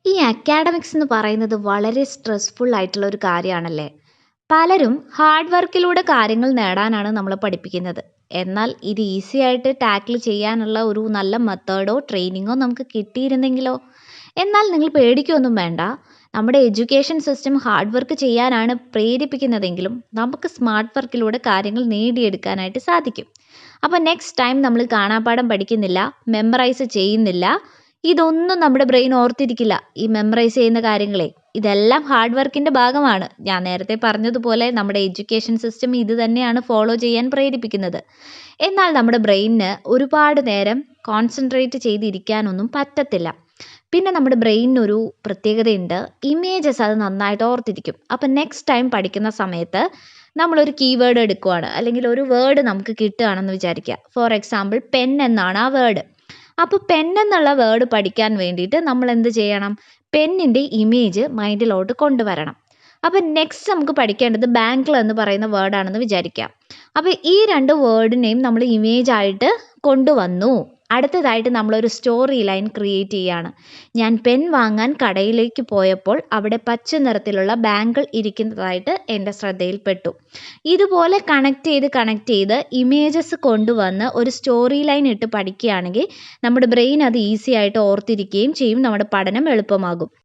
ഈ അക്കാഡമിക്സ് എന്ന് പറയുന്നത് വളരെ സ്ട്രെസ്ഫുൾ ആയിട്ടുള്ള ഒരു കാര്യമാണല്ലേ? പലരും ഹാർഡ് വർക്കിലൂടെ കാര്യങ്ങൾ നേടാനാണ് നമ്മളെ പഠിപ്പിക്കുന്നത്. എന്നാൽ ഇത് ഈസി ആയിട്ട് ടാക്കിൾ ചെയ്യാനുള്ള ഒരു നല്ല മെത്തേഡോ ട്രെയിനിങ്ങോ നമുക്ക് കിട്ടിയിരുന്നെങ്കിലോ? എന്നാൽ നിങ്ങൾ പേടിക്കുകയൊന്നും വേണ്ട. നമ്മുടെ എഡ്യൂക്കേഷൻ സിസ്റ്റം ഹാർഡ് വർക്ക് ചെയ്യാനാണ് പ്രേരിപ്പിക്കുന്നതെങ്കിലും നമുക്ക് സ്മാർട്ട് വർക്കിലൂടെ കാര്യങ്ങൾ നേടിയെടുക്കാനായിട്ട് സാധിക്കും. അപ്പോൾ നെക്സ്റ്റ് ടൈം നമ്മൾ കാണാപ്പാഠം പഠിക്കുന്നില്ല, മെമ്മറൈസ് ചെയ്യുന്നില്ല, ഇതൊന്നും നമ്മുടെ ബ്രെയിൻ ഓർത്തിരിക്കില്ല. ഈ മെമ്മറൈസ് ചെയ്യുന്ന കാര്യങ്ങളെ ഇതെല്ലാം ഹാർഡ് വർക്കിൻ്റെ ഭാഗമാണ്. ഞാൻ നേരത്തെ പറഞ്ഞതുപോലെ നമ്മുടെ എഡ്യൂക്കേഷൻ സിസ്റ്റം ഇത് തന്നെയാണ് ഫോളോ ചെയ്യാൻ പ്രേരിപ്പിക്കുന്നത്. എന്നാൽ നമ്മുടെ ബ്രെയിനിന് ഒരുപാട് നേരം കോൺസെൻട്രേറ്റ് ചെയ്തിരിക്കാനൊന്നും പറ്റത്തില്ല. പിന്നെ നമ്മുടെ ബ്രെയിനിനൊരു പ്രത്യേകതയുണ്ട്, ഇമേജസ് അത് നന്നായിട്ട് ഓർത്തിരിക്കും. അപ്പം നെക്സ്റ്റ് ടൈം പഠിക്കുന്ന സമയത്ത് നമ്മളൊരു കീവേഡ് എടുക്കുവാണ്, അല്ലെങ്കിൽ ഒരു വേർഡ് നമുക്ക് കിട്ടുകയാണെന്ന് വിചാരിക്കുക. ഫോർ എക്സാമ്പിൾ പെൻ എന്നാണ് ആ വേർഡ്. അപ്പോൾ പെൻ എന്നുള്ള വേർഡ് പഠിക്കാൻ വേണ്ടിയിട്ട് നമ്മൾ എന്ത് ചെയ്യണം? പെന്നിൻ്റെ ഇമേജ് മൈൻഡിലോട്ട് കൊണ്ടുവരണം. അപ്പം നെക്സ്റ്റ് നമുക്ക് പഠിക്കേണ്ടത് ബാങ്കിൾ എന്ന് പറയുന്ന വേർഡാണെന്ന് വിചാരിക്കാം. അപ്പോൾ ഈ രണ്ട് വേർഡിനെയും നമ്മൾ ഇമേജ് ആയിട്ട് കൊണ്ടുവന്നു. അടുത്തതായിട്ട് നമ്മളൊരു സ്റ്റോറി ലൈൻ ക്രിയേറ്റ് ചെയ്യുകയാണ്. ഞാൻ പെൻ വാങ്ങാൻ കടയിലേക്ക് പോയപ്പോൾ അവിടെ പച്ച നിറത്തിലുള്ള ബാങ്കിൾ ഇരിക്കുന്നതായിട്ട് എൻ്റെ ശ്രദ്ധയിൽപ്പെട്ടു. ഇതുപോലെ കണക്ട് ചെയ്ത് ഇമേജസ് കൊണ്ടുവന്ന് ഒരു സ്റ്റോറി ലൈൻ ഇട്ട് പഠിക്കുകയാണെങ്കിൽ നമ്മുടെ ബ്രെയിൻ അത് ഈസി ആയിട്ട് ഓർത്തിരിക്കുകയും ചെയ്യും. നമ്മുടെ പഠനം എളുപ്പമാകും.